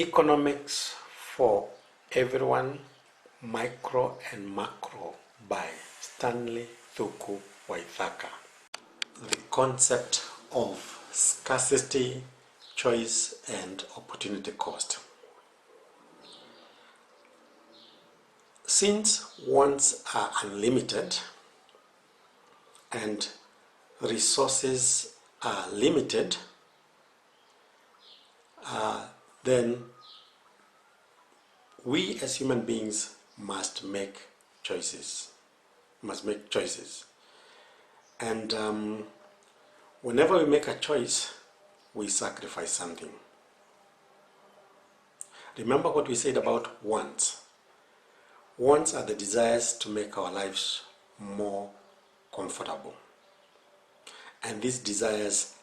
Economics for Everyone, Micro and Macro by Stanley, Thuku, Waithaka. The concept of scarcity, choice, and opportunity cost. Since wants are unlimited and resources are limited, then we as human beings must make choices. And whenever we make a choice, we sacrifice something. Remember what we said about wants. Wants are the desires to make our lives more comfortable. And these desires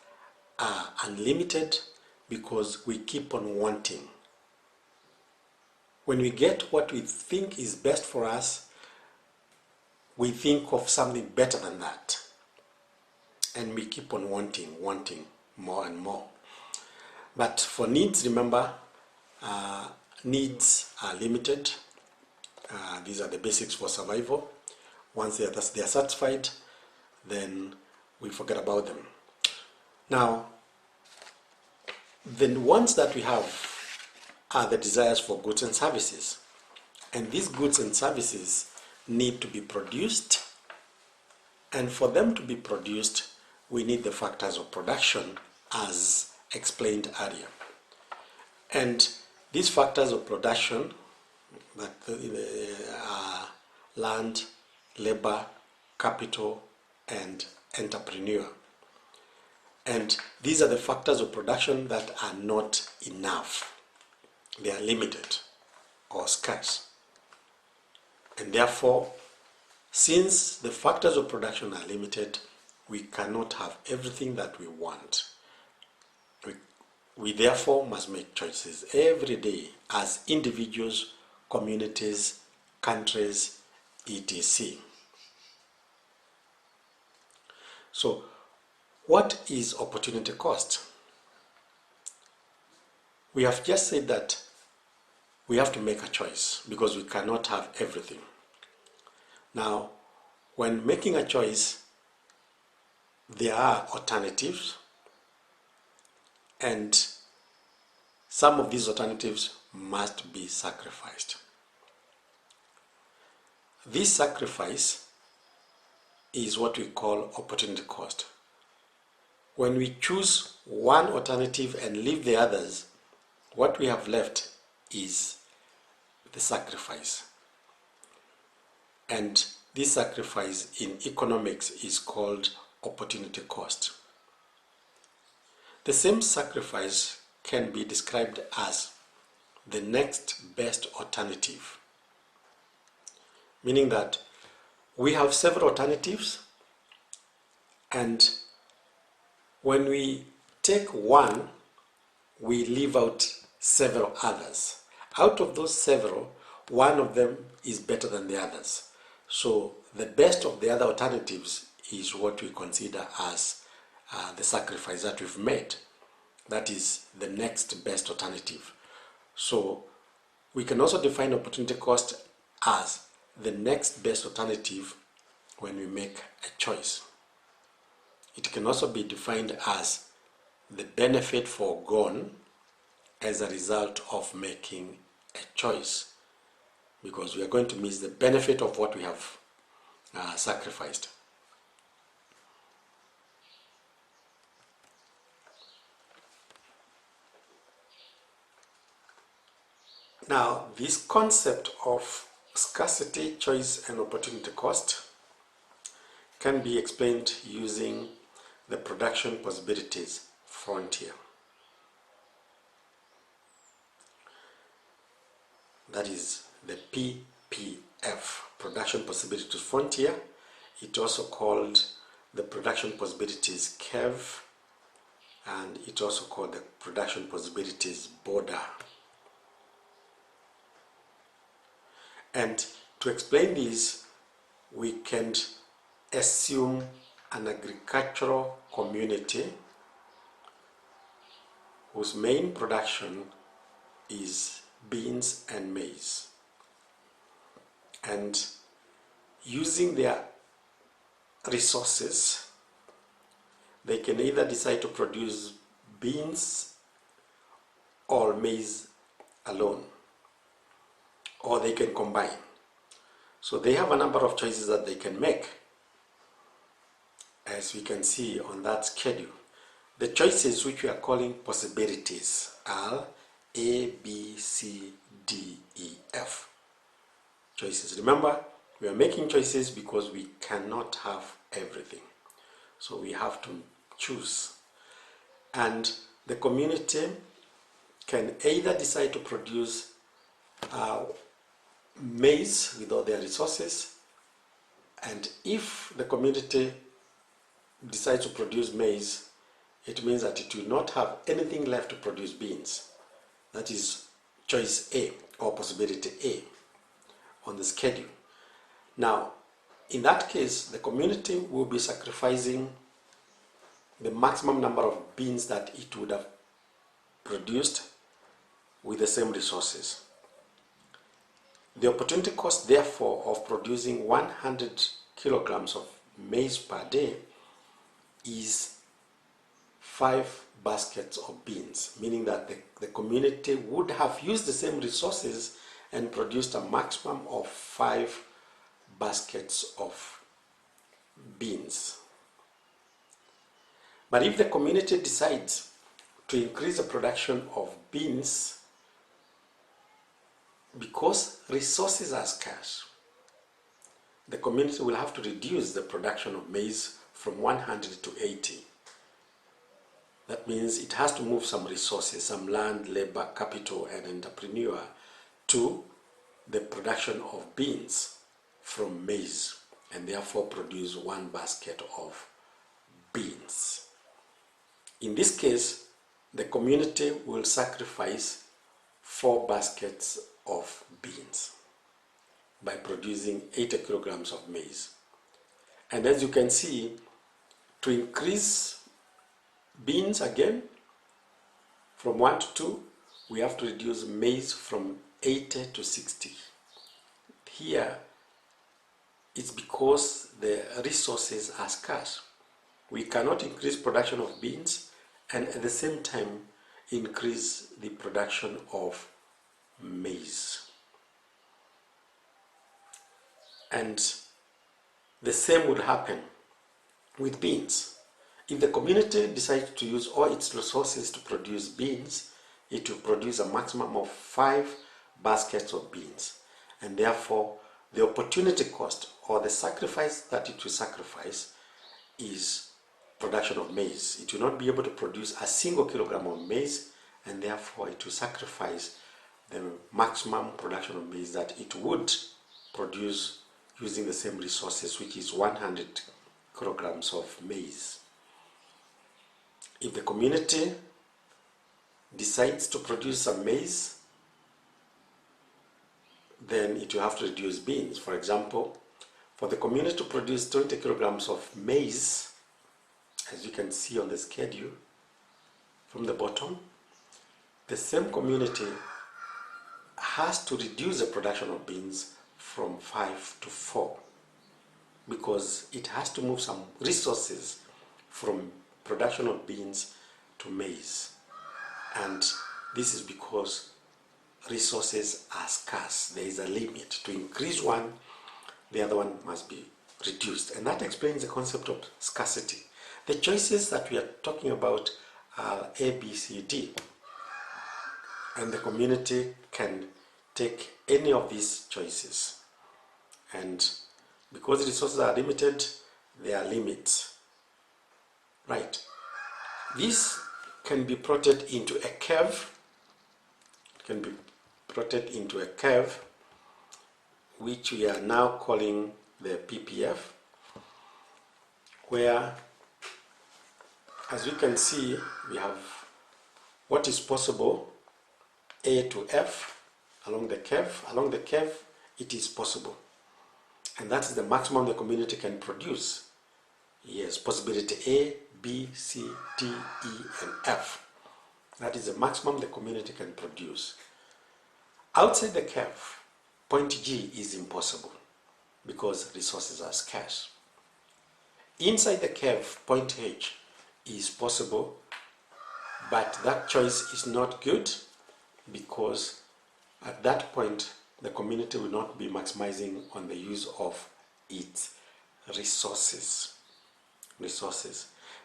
are unlimited because we keep on wanting. When we get what we think is best for us, we think of something better than that. And we keep on wanting more and more. But for needs, remember, needs are limited. These are the basics for survival. Once they are satisfied, then we forget about them. Now, the ones that we have are the desires for goods and services. And these goods and services need to be produced. And for them to be produced, we need the factors of production as explained earlier. And these factors of production that are land, labor, capital, and entrepreneur. And these are the factors of production that are not enough. They are limited or scarce. And therefore, since the factors of production are limited, we cannot have everything that we want. We therefore must make choices every day as individuals, communities, countries, etc. So, what is opportunity cost? We have just said that we have to make a choice because we cannot have everything. Now, when making a choice, there are alternatives, and some of these alternatives must be sacrificed. This sacrifice is what we call opportunity cost. When we choose one alternative and leave the others, what we have left is the sacrifice. And this sacrifice in economics is called opportunity cost. The same sacrifice can be described as the next best alternative, meaning that we have several alternatives, and when we take one, we leave out several others. Out of those several, one of them is better than the others. So the best of the other alternatives is what we consider as the sacrifice that we've made. That is the next best alternative. So we can also define opportunity cost as the next best alternative when we make a choice. It can also be defined as the benefit foregone as a result of making a choice, because we are going to miss the benefit of what we have sacrificed. Now, this concept of scarcity, choice, and opportunity cost can be explained using the production possibilities frontier. That is the PPF, production possibilities frontier. It's also called the production possibilities curve, and it's also called the production possibilities border. And to explain this, we can assume an agricultural community whose main production is beans and maize. And using their resources, they can either decide to produce beans or maize alone, or they can combine. So they have a number of choices that they can make, as we can see on that schedule. The choices, which we are calling possibilities, are A, B, C, D, E, F. Choices. Remember, we are making choices because we cannot have everything. So we have to choose. And the community can either decide to produce maize with all their resources, and if the community decides to produce maize, it means that it will not have anything left to produce beans. That is choice A, or possibility A on the schedule. Now, in that case, the community will be sacrificing the maximum number of beans that it would have produced with the same resources. The opportunity cost, therefore, of producing 100 kilograms of maize per day is 5 baskets of beans, meaning that the community would have used the same resources and produced a maximum of 5 baskets of beans. But if the community decides to increase the production of beans, because resources are scarce, the community will have to reduce the production of maize from 100 to 80. That means it has to move some resources, some land, labor, capital, and entrepreneur to the production of beans from maize, and therefore produce 1 basket of beans. In this case, the community will sacrifice 4 baskets of beans by producing 80 kilograms of maize. And as you can see, to increase beans again from 1 to 2, we have to reduce maize from 80 to 60. Here, it's because the resources are scarce. We cannot increase production of beans and at the same time increase the production of maize. And the same would happen with beans. If the community decides to use all its resources to produce beans, it will produce a maximum of 5 baskets of beans, and therefore the opportunity cost, or the sacrifice that it will sacrifice, is production of maize. It will not be able to produce a single kilogram of maize, and therefore it will sacrifice the maximum production of maize that it would produce using the same resources, which is 100 kilograms of maize. If the community decides to produce some maize, then it will have to reduce beans. For example, for the community to produce 20 kilograms of maize, as you can see on the schedule from the bottom, the same community has to reduce the production of beans from 5 to 4, because it has to move some resources from production of beans to maize. And this is because resources are scarce. There is a limit. To increase one, the other one must be reduced. And that explains the concept of scarcity. The choices that we are talking about are A, B, C, D. And the community can take any of these choices. And because resources are limited, there are limits. Right. This can be plotted into a curve. It can be plotted into a curve, which we are now calling the PPF, where, as we can see, we have what is possible, A to F, along the curve. Along the curve, it is possible. And that is the maximum the community can produce. Yes, possibility A, B, C, D, E, and F. That is the maximum the community can produce. Outside the curve, point G is impossible because resources are scarce. Inside the curve, point H is possible, but that choice is not good because at that point the community will not be maximizing on the use of its resources.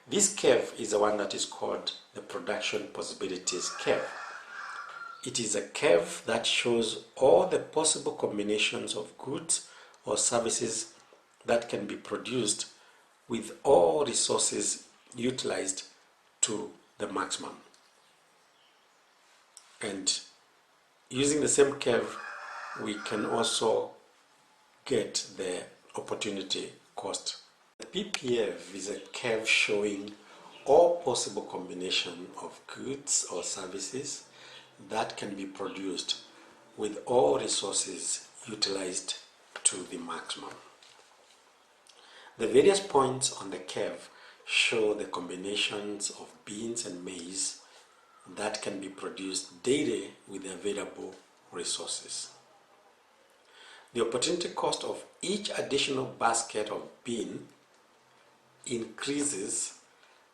This curve is the one that is called the production possibilities curve. It is a curve that shows all the possible combinations of goods or services that can be produced with all resources utilized to the maximum. And using the same curve, we can also get the opportunity cost. The PPF is a curve showing all possible combination of goods or services that can be produced with all resources utilized to the maximum. The various points on the curve show the combinations of beans and maize that can be produced daily with the available resources. The opportunity cost of each additional basket of bean increases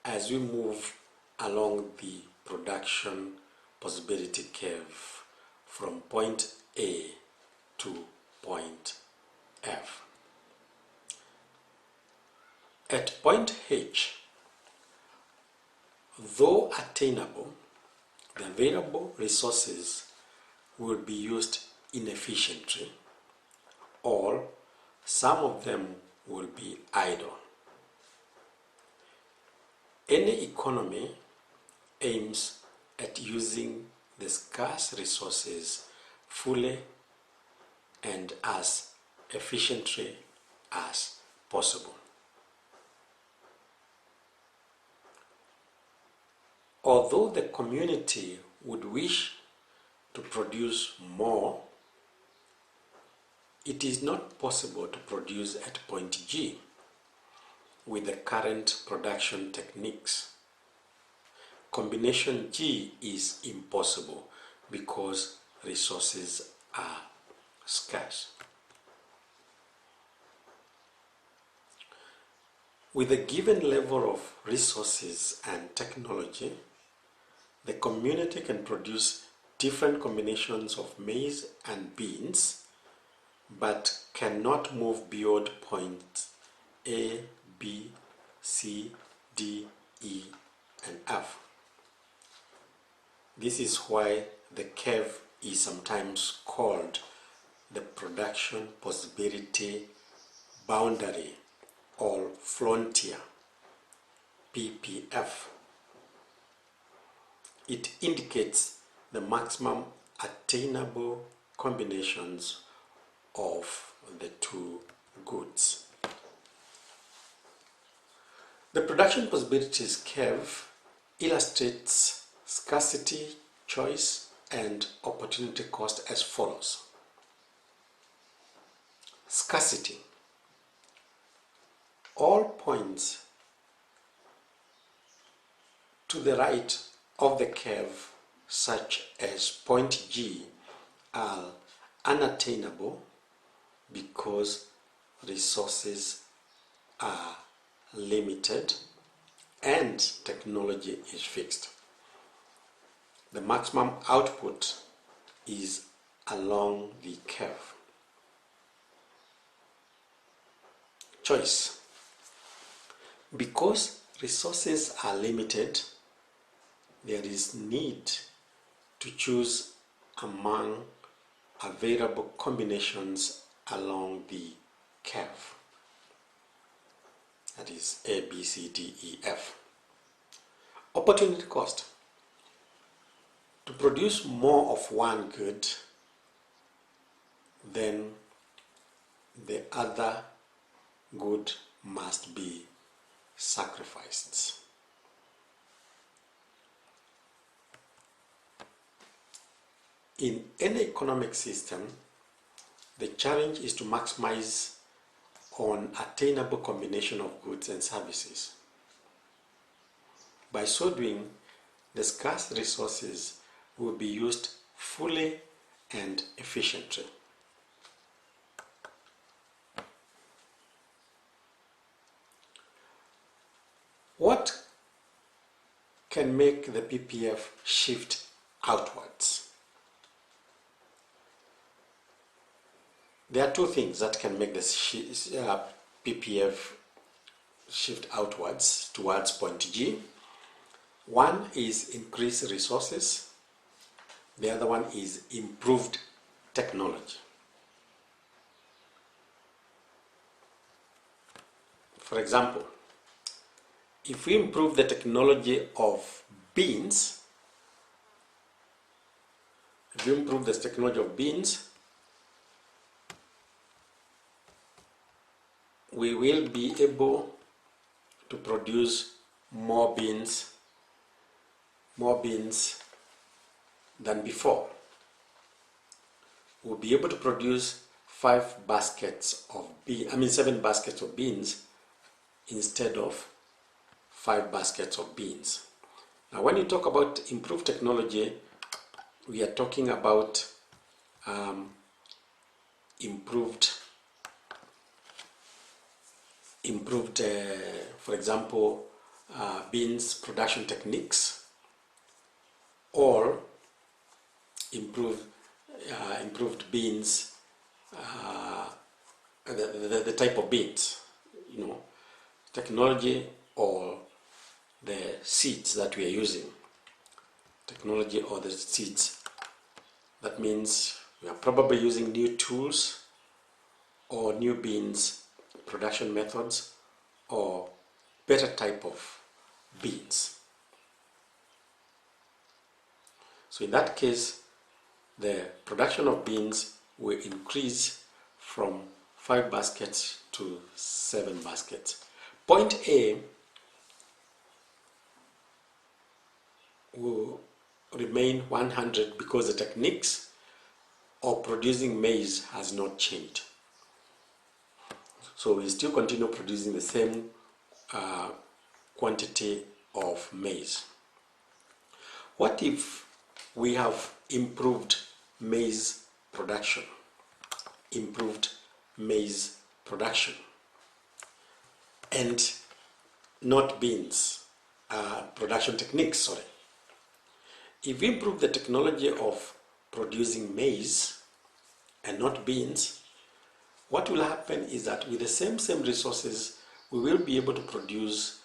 as we move along the production possibility curve from point A to point F. At point H, though attainable, the available resources will be used inefficiently, or some of them will be idle. Any economy aims at using the scarce resources fully and as efficiently as possible. Although the community would wish to produce more, it is not possible to produce at point G with the current production techniques. Combination G is impossible because resources are scarce. With a given level of resources and technology, the community can produce different combinations of maize and beans, but cannot move beyond points A, B, C, D, E, and F. This is why the curve is sometimes called the production possibility boundary or frontier, PPF. It indicates the maximum attainable combinations of the two goods. The production possibilities curve illustrates scarcity, choice, and opportunity cost as follows. Scarcity. All points to the right of the curve, such as point G, are unattainable because resources are limited and technology is fixed. The maximum output is along the curve. Choice. Because resources are limited, there is need to choose among available combinations along the curve. That is A, B, C, D, E, F. Opportunity cost. To produce more of one good, then the other good must be sacrificed. In any economic system, the challenge is to maximize on attainable combination of goods and services. By so doing, the scarce resources will be used fully and efficiently. What can make the PPF shift outwards? There are two things that can make the PPF shift outwards towards point G. One is increased resources. The other one is improved technology. For example, if we improve the technology of beans, we will be able to produce more beans than before. We'll be able to produce 7 baskets of beans instead of 5 baskets of beans. Now, when you talk about improved technology, we are talking about improved, for example, beans production techniques, or improved beans, the type of beans, technology, or the seeds that we are using. Technology or the seeds. That means we are probably using new tools or new beans production methods or better type of beans. So in that case, the production of beans will increase from 5 baskets to 7 baskets. Point A will remain 100 because the techniques of producing maize has not changed. So we still continue producing the same quantity of maize. What if we have improved maize production? And not beans production techniques, sorry. If we improve the technology of producing maize and not beans, what will happen is that with the same resources, we will be able to produce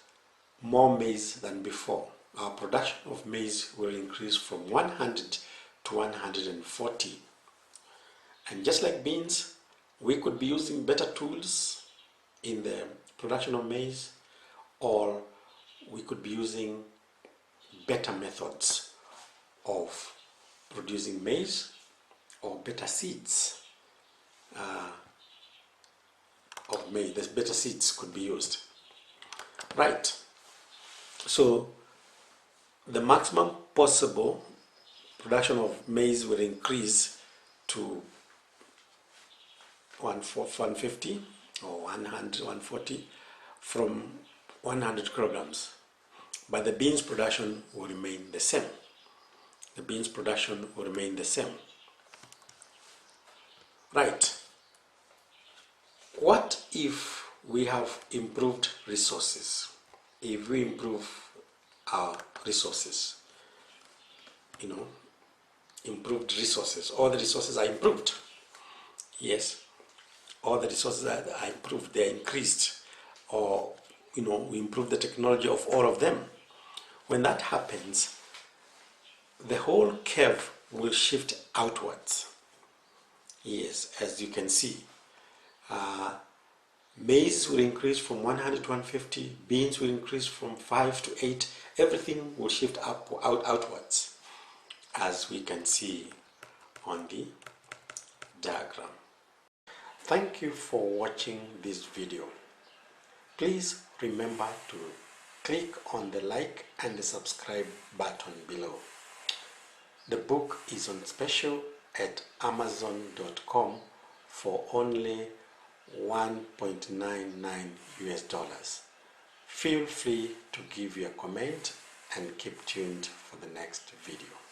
more maize than before. Our production of maize will increase from 100 to 140. And just like beans, we could be using better tools in the production of maize, or we could be using better methods of producing maize, or better seeds of maize. The better seeds could be used. Right. So the maximum possible production of maize will increase to 150 or 100, 140 from 100 kilograms. But the beans production will remain the same. Right. What if we have improved resources? If we improve our resources, improved resources, all the resources are improved. Yes, all the resources are improved, they are increased, or we improve the technology of all of them. When that happens, the whole curve will shift outwards. Yes, as you can see, maize will increase from 100 to 150, beans will increase from 5 to 8, everything will shift outwards, as we can see on the diagram. Thank you for watching this video. Please remember to click on the like and the subscribe button below. The book is on special at Amazon.com for only $1.99 US. Feel free to give your comment and keep tuned for the next video.